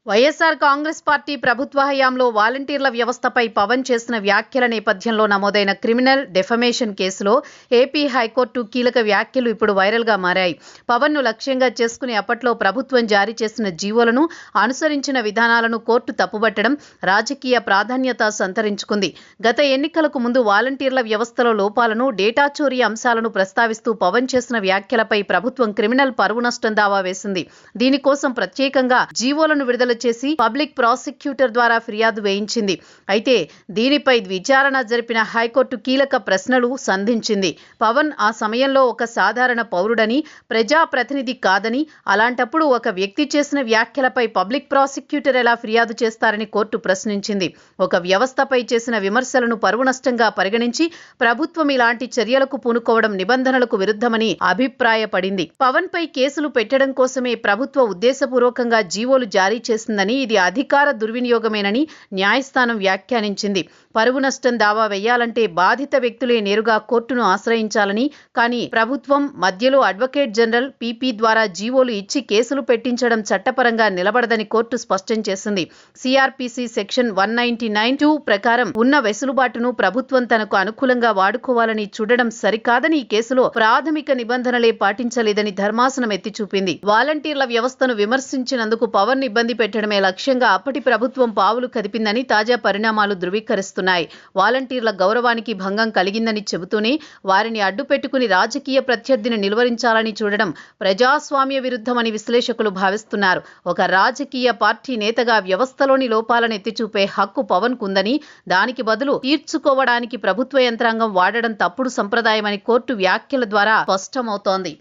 YSR Congress party ప్రభుత్వ హయాంలో వాలంటీర్ల వ్యవస్థపై పవన్ చేసిన వ్యాఖ్యల నేపథ్యంలో నమోదైన క్రిమినల్ డెఫమేషన్ కేసులో ఏపీ హైకోర్టు కీలక వ్యాఖ్యలు ఇప్పుడు వైరల్గా మారాయి. పవన్ను లక్ష్యంగా చేసుకుని అప్పట్లో ప్రభుత్వం జారీ చేసిన జీవోలను అనుసరించిన విధానాలను కోర్టు తప్పుబట్టడం రాజకీయ ప్రాధాన్యత సంతరించుకుంది. గత ఎన్నికలకు ముందు వాలంటీర్ల వ్యవస్థలో లోపాలను, డేటా చోరీ అంశాలను ప్రస్తావిస్తూ పవన్ చేసిన వ్యాఖ్యలపై ప్రభుత్వం క్రిమినల్ పరువు నష్టం దావా వేసింది. దీనికోసం ప్రత్యేకంగా జీవోలను విడుదల చేసి పబ్లిక్ ప్రాసిక్యూటర్ ద్వారా ఫిర్యాదు వేయించింది. అయితే దీనిపై విచారణ జరిపిన హైకోర్టు కీలక ప్రశ్నలు సంధించింది. పవన్ ఆ సమయంలో ఒక సాధారణ పౌరుడని, ప్రజాప్రతినిధి కాదని, అలాంటప్పుడు ఒక వ్యక్తి చేసిన వ్యాఖ్యలపై పబ్లిక్ ప్రాసిక్యూటర్ ఎలా ఫిర్యాదు చేస్తారని కోర్టు ప్రశ్నించింది. ఒక వ్యవస్థపై చేసిన విమర్శలను పరువు నష్టంగా పరిగణించి ప్రభుత్వం ఇలాంటి చర్యలకు పూనుకోవడం నిబంధనలకు విరుద్ధమని అభిప్రాయపడింది. పవన్ పై కేసులు పెట్టడం కోసమే ప్రభుత్వ ఉద్దేశపూర్వకంగా జీవోలు జారీ చేసిందని, ఇది అధికార దుర్వినియోగమేనని న్యాయస్థానం వ్యాఖ్యానించింది. పరువు నష్టం దావా వేయాలంటే బాధిత వ్యక్తులే నేరుగా కోర్టును ఆశ్రయించాలని, కానీ ప్రభుత్వం మధ్యలో అడ్వకేట్ జనరల్ పీపీ ద్వారా జీవోలు ఇచ్చి కేసులు పెట్టించడం చట్టపరంగా నిలబడదని కోర్టు స్పష్టం చేసింది. సిఆర్పిసి సెక్షన్ 199(2) ప్రకారం ఉన్న వెసులుబాటును ప్రభుత్వం తనకు అనుకూలంగా వాడుకోవాలని చూడడం సరికాదని, ఈ కేసులో ప్రాథమిక నిబంధనలే పాటించలేదని ధర్మాసనం ఎత్తి చూపింది. వాలంటీర్ల వ్యవస్థను విమర్శించినందుకు పవన్ ఇబ్బంది పెట్టడమే లక్ష్యంగా అప్పటి ప్రభుత్వం పావులు కదిపిందని తాజా పరిణామాలు ధృవీకరిస్తున్నాయి. వాలంటీర్ల గౌరవానికి భంగం కలిగిందని చెబుతూనే వారిని అడ్డుపెట్టుకుని రాజకీయ ప్రత్యర్థిని నిలువరించాలని చూడడం ప్రజాస్వామ్య విరుద్ధమని విశ్లేషకులు భావిస్తున్నారు. ఒక రాజకీయ పార్టీ నేతగా వ్యవస్థలోని లోపాలను ఎత్తిచూపే హక్కు పవన్ కుందని, దానికి బదులు తీర్చుకోవడానికి ప్రభుత్వ యంత్రాంగం వాడడం తప్పుడు సంప్రదాయమని కోర్టు వ్యాఖ్యల ద్వారా స్పష్టమవుతోంది.